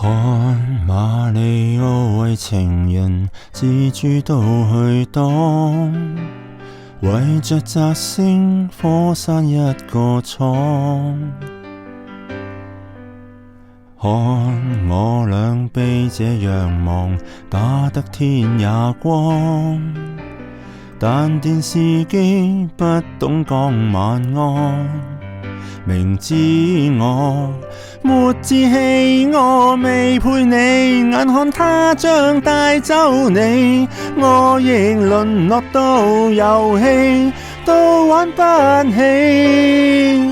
看馬里奧為情人自主都去當，為着摘星火山一個倉。看我倆被這樣忙，打得天也光，但電視機不懂講晚安。明知我沒志氣，我未陪你，眼看他將帶走你，我亦淪落到遊戲都玩不起。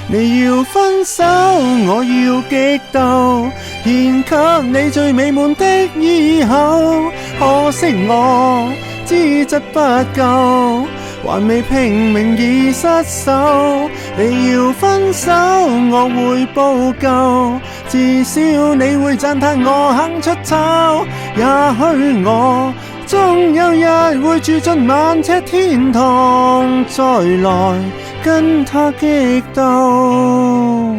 你要分手，我要激鬥，獻給你最美滿的以後。可惜我資質不夠，還未拼命已失手。你要分手，我會報救，至少你會讚嘆我肯出醜。也許我終有日會住進萬尺天堂，再來跟他激鬥。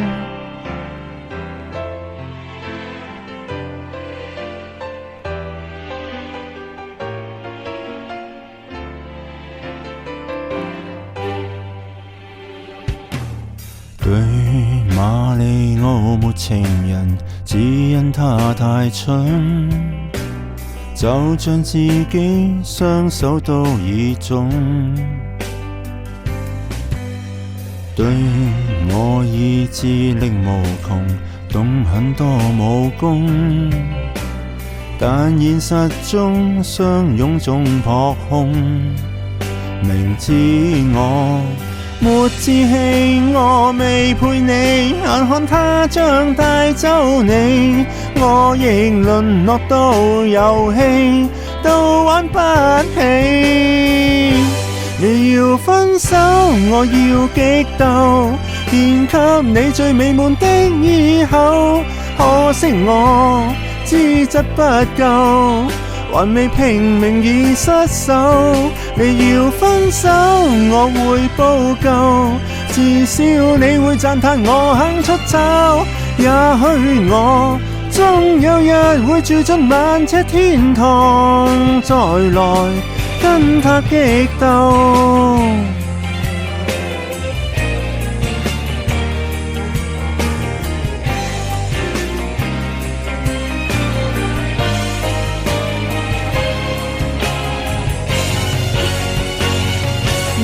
對馬里奧沒情人，只因他太蠢，就像自己雙手都已腫。對我已智力無窮，懂很多武功，但現實中相擁總撲空。明知我沒志氣，我未陪你，眼看他將帶走你，我亦淪落到遊戲都玩不起。你要分手，我要激鬥，獻給你最美滿的以後。可惜我資質不夠，還未拼命已失手。你要分手，我會報救，至少你會讚嘆我肯出醜。也許我終有日會住進萬尺天堂，再來跟他激鬥。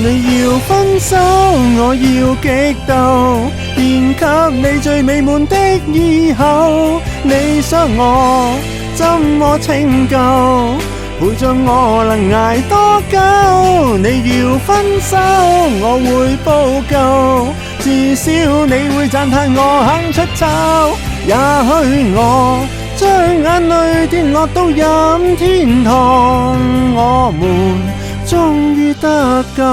你要分手，我要激鬥，獻給你最美滿的以後。你想我怎麼拯救？陪着我能捱多久？你要分手，我會報救，至少你會讚嘆我肯出醜。也許我將眼淚跌落到任天堂，我們終於得救。